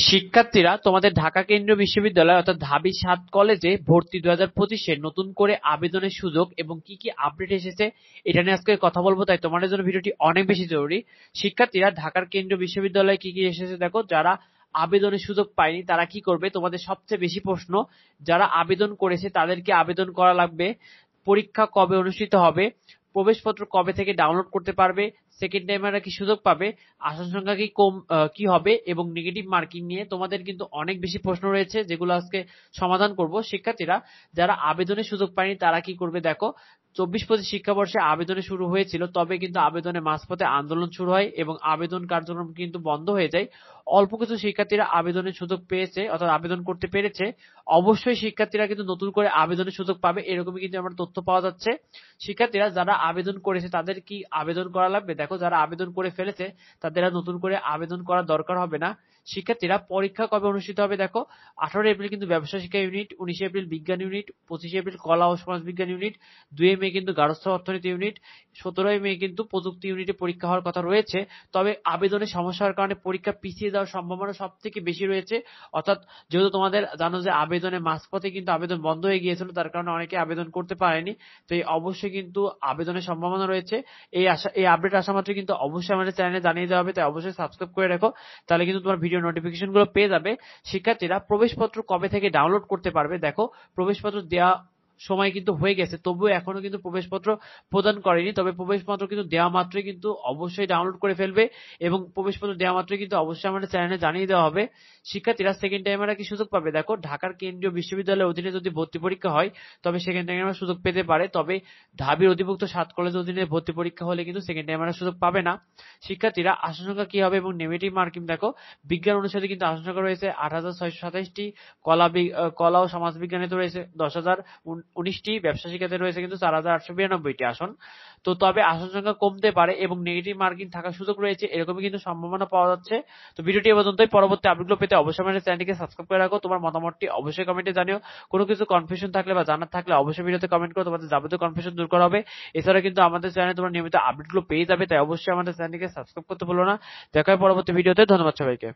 শিক্ষার্থীরা, তোমাদের ঢাকা কেন্দ্রীয় বিশ্ববিদ্যালয় অর্থাৎ ঢাবি ৭ কলেজে ভর্তি 2025-এ নতুন করে আবেদনের সুযোগ এবং কি কি আপডেট এসেছে এটা নিয়ে আজকে কথা বলবো। তাই তোমাদের জন্য ভিডিওটি অনেক বেশি জরুরি। শিক্ষার্থীরা, ঢাকার কেন্দ্রীয় বিশ্ববিদ্যালয়ে কি কি এসেছে দেখো। যারা আবেদনের সুযোগ পায়নি তারা কি করবে, তোমাদের সবচেয়ে বেশি প্রশ্ন। যারা আবেদন করেছে তাদেরকে আবেদন করা লাগবে, পরীক্ষা কবে অনুষ্ঠিত হবে, প্রবেশপত্র কবে থেকে ডাউনলোড করতে পারবে, সেকেন্ড টাইমাররা কি সুযোগ পাবে, আসন সংখ্যা কি হবে এবং নেগেটিভ মার্কিং নিয়ে তোমাদের কিন্তু অনেক বেশি প্রশ্ন রয়েছে, যেগুলো আজকে সমাধান করব। শিক্ষার্থীরা, যারা আবেদনের সুযোগ পায়নি তারা কি করবে দেখো। 24-25 শিক্ষাবর্ষে আবেদনে শুরু হয়েছিল, তবে কিন্তু আবেদনের মাঝপথে আন্দোলন শুরু হয় এবং আবেদন কার্যক্রম কিন্তু বন্ধ হয়ে যায়। অল্প কিছু শিক্ষার্থীরা আবেদনের সুযোগ পেয়েছে অর্থাৎ আবেদন করতে পেরেছে। অবশ্যই শিক্ষার্থীরা কিন্তু নতুন করে আবেদনের সুযোগ পাবে, এরকমই কিন্তু আমার তথ্য পাওয়া যাচ্ছে। শিক্ষার্থীরা, যারা আবেদন করেছে তাদের কি আবেদন করা লাগবে দেখো। যারা আবেদন করে ফেলেছে তাদের আর নতুন করে আবেদন করার দরকার হবে না। শিক্ষার্থীরা, পরীক্ষা কবে অনুষ্ঠিত হবে দেখো। 18 এপ্রিল কিন্তু ব্যবসা শিক্ষা ইউনিট, 19 এপ্রিল বিজ্ঞান ইউনিট, 25 এপ্রিল কলা ও সমাজ বিজ্ঞান ইউনিট, 2 মে কিন্তু গার্হস্থ্য অর্থনীতি ইউনিট, 17 মে কিন্তু প্রযুক্তি ইউনিটে পরীক্ষা হওয়ার কথা রয়েছে। তবে আবেদনের সমস্যা হওয়ার কারণে পরীক্ষা পিছিয়ে যাওয়ার সম্ভাবনা সব থেকে বেশি রয়েছে। অর্থাৎ যেহেতু তোমাদের জানো যে আবেদনের মাঝপথে কিন্তু আবেদন বন্ধ হয়ে গিয়েছিল, তার কারণে অনেকে আবেদন করতে পারেনি। তো এই অবশ্যই কিন্তু আবেদনের সম্ভাবনা রয়েছে। এই আপডেট আসা মাত্র কিন্তু অবশ্যই আমাদের চ্যানেলে জানিয়ে দেওয়া হবে, তাই অবশ্যই সাবস্ক্রাইব করে রাখো, তাহলে কিন্তু তোমার ভিডিও নোটিফিকেশন গুলো পেয়ে যাবে। শিক্ষার্থীরা, প্রবেশপত্র কবে থেকে ডাউনলোড করতে পারবে দেখো। প্রবেশপত্র দেওয়া সময় কিন্তু হয়ে গেছে, তবুও এখনো কিন্তু প্রবেশপত্র প্রদান করেনি। তবে প্রবেশপত্র কিন্তু দেওয়া মাত্রই কিন্তু অবশ্যই ডাউনলোড করে ফেলবে এবং প্রবেশপত্র দেওয়া মাত্রই কিন্তু অবশ্যই আমাদের চ্যানেলে জানিয়ে দেওয়া হবে। শিক্ষার্থীরা, সেকেন্ড টাইমাররা কি সুযোগ পাবে দেখো। ঢাকার কেন্দ্রীয় বিশ্ববিদ্যালয়ের অধীনে যদি ভর্তি পরীক্ষা হয় তবে সেকেন্ড টাইমার সুযোগ পেতে পারে। তবে ঢাবির অধিভুক্ত 7 কলেজের অধীনে ভর্তি পরীক্ষা হলে কিন্তু সেকেন্ড টাইমাররা সুযোগ পাবে না। শিক্ষার্থীরা, আসন সংখ্যা কি হবে এবং নেগেটিভ মার্কিং দেখো। বিজ্ঞান অনুষদে কিন্তু আসন সংখ্যা রয়েছে 8,627টি, কলা ও সমাজ বিজ্ঞানে তো রয়েছে 10,019টি, ব্যবসা শিক্ষাতে রয়েছে কিন্তু 4,892টি আসন। তো তবে আসন সংখ্যা কমতে পারে এবং নেগেটিভ মার্কিং থাকার সুযোগ রয়েছে, এরকমই কিন্তু সম্ভাবনা পাওয়া যাচ্ছে। তো ভিডিওটি এ পর্যন্তই। পরবর্তী আপডেটগুলো পেতে অবশ্যই আমাদের চ্যানেলটিকে সাবস্ক্রাইব করে রাখো। তোমার মতামতটি অবশ্যই কমেন্টে জানিও। কোনো কিছু কনফিউশন থাকলে বা জানার থাকলে অবশ্যই ভিডিওতে কমেন্ট করো, তোমাদের যাবতীয় কনফিউশন দূর করা হবে। এছাড়া কিন্তু আমাদের চ্যানেলে তোমরা নিয়মিত আপডেটগুলো পেয়ে যাবে, তাই অবশ্যই আমাদের চ্যানেলটিকে সাবস্ক্রাইব করতে ভুলো না। দেখা হয় পরবর্তী ভিডিওতে। ধন্যবাদ সবাইকে।